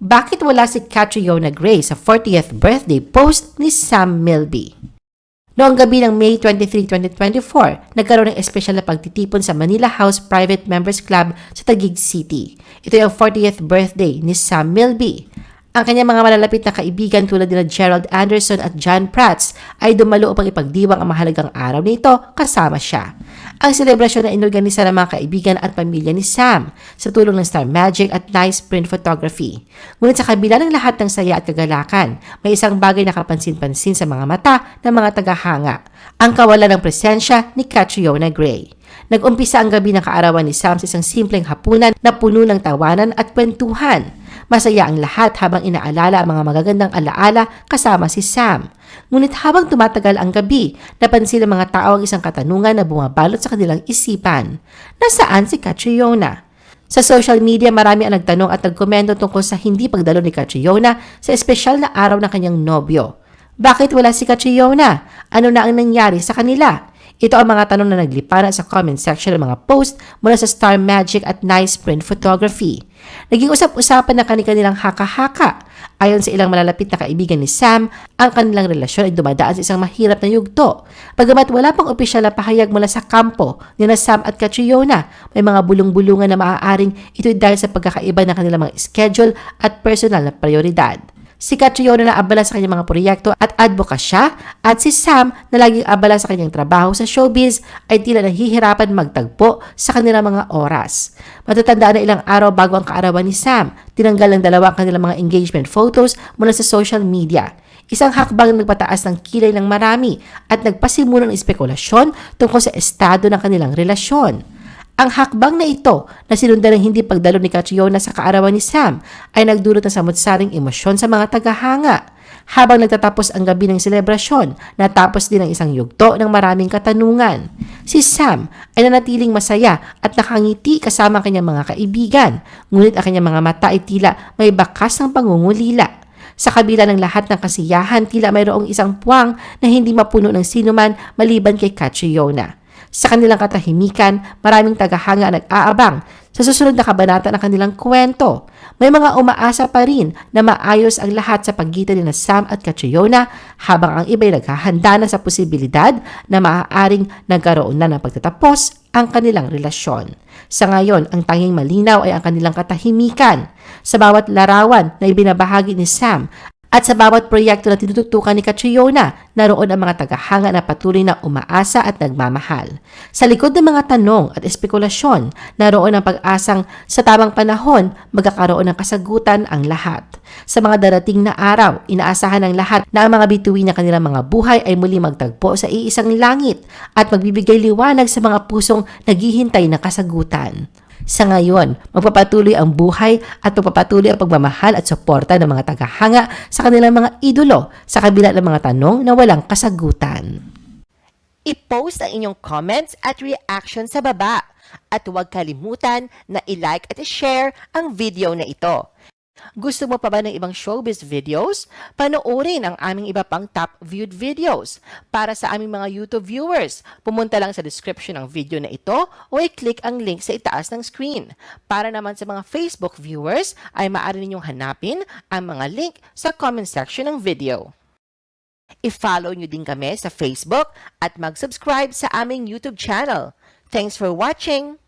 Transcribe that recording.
Bakit wala si Catriona Gray sa 40th birthday post ni Sam Milby? Noong gabi ng May 23, 2024, nagkaroon ng espesyal na pagtitipon sa Manila House Private Members Club sa Taguig City. Ito yung 40th birthday ni Sam Milby. Ang kanyang mga malalapit na kaibigan tulad nila Gerald Anderson at John Prats ay dumalo upang ipagdiwang ang mahalagang araw nito kasama siya. Ang selebrasyon na inorganisa ng mga kaibigan at pamilya ni Sam sa tulong ng Star Magic at Nice Print Photography. Ngunit sa kabila ng lahat ng saya at kagalakan, may isang bagay na kapansin-pansin sa mga mata ng mga tagahanga. Ang kawalan ng presensya ni Catriona Gray. Nag-umpisa ang gabi ng kaarawan ni Sam sa isang simpleng hapunan na puno ng tawanan at kwentuhan. Masaya ang lahat habang inaalala ang mga magagandang alaala kasama si Sam. Ngunit habang tumatagal ang gabi, napansin ng mga tao ang isang katanungan na bumabalot sa kanilang isipan. Nasaan si Catriona? Sa social media, marami ang nagtanong at nagkomento tungkol sa hindi pagdalo ni Catriona sa espesyal na araw ng kanyang nobyo. Bakit wala si Catriona? Ano na ang nangyari sa kanila? Ito ang mga tanong na nagliparan sa comment section ng mga post mula sa Star Magic at Nice Print Photography. Naging usap-usapan na kanilang haka-haka. Ayon sa ilang malalapit na kaibigan ni Sam, ang kanilang relasyon ay dumadaan sa isang mahirap na yugto. Bagamat wala pang opisyal na pahayag mula sa kampo ni na Sam at Catriona, may mga bulong-bulungan na maaaring ito dahil sa pagkakaiba ng kanilang mga schedule at personal na prioridad. Si Catriona na abala sa kanyang mga proyekto at advokasya at si Sam na laging abala sa kanyang trabaho sa showbiz ay tila nahihirapan magtagpo sa kanilang mga oras. Matatandaan na ilang araw bago ang kaarawan ni Sam, tinanggal ng dalawa ang kanilang mga engagement photos mula sa social media. Isang hakbang na nagpataas ng kilay ng marami at nagpasimulan ng espekulasyon tungkol sa estado ng kanilang relasyon. Ang hakbang na ito na sinundan ng hindi pagdalo ni Catriona sa kaarawan ni Sam ay nagdulot ng samot-saring emosyon sa mga tagahanga. Habang nagtatapos ang gabi ng selebrasyon, natapos din ang isang yugto ng maraming katanungan. Si Sam ay nanatiling masaya at nakangiti kasama ang kanyang mga kaibigan, ngunit ang kanyang mga mata ay tila may bakas ng pangungulila. Sa kabila ng lahat ng kasiyahan, tila mayroong isang puwang na hindi mapuno ng sinuman maliban kay Catriona. Sa kanilang katahimikan, maraming tagahanga nag-aabang sa susunod na kabanata ng kanilang kwento. May mga umaasa pa rin na maayos ang lahat sa pagitan ni Sam at Catriona habang ang iba'y naghahanda na sa posibilidad na maaaring nagkaroon na ng pagtatapos ang kanilang relasyon. Sa ngayon, ang tanging malinaw ay ang kanilang katahimikan. Sa bawat larawan na ibinabahagi ni Sam at sa bawat proyekto na tinututukan ni Catriona, naroon ang mga tagahanga na patuloy na umaasa at nagmamahal. Sa likod ng mga tanong at espekulasyon, naroon ang pag-asang sa tamang panahon, magkakaroon ng kasagutan ang lahat. Sa mga darating na araw, inaasahan ng lahat na ang mga bituin ng kanilang mga buhay ay muli magtagpo sa iisang langit at magbibigay liwanag sa mga pusong naghihintay ng kasagutan. Sa ngayon, magpapatuloy ang buhay at magpapatuloy ang pagmamahal at suporta ng mga tagahanga sa kanilang mga idolo sa kabila ng mga tanong na walang kasagutan. I-post ang inyong comments at reaction sa baba at huwag kalimutan na i-like at i-share ang video na ito. Gusto mo pa ba ng ibang showbiz videos? Panoorin ang aming iba pang top viewed videos. Para sa aming mga YouTube viewers, pumunta lang sa description ng video na ito o i-click ang link sa itaas ng screen. Para naman sa mga Facebook viewers, ay maaari ninyong hanapin ang mga link sa comment section ng video. I-follow nyo din kami sa Facebook at mag-subscribe sa aming YouTube channel. Thanks for watching!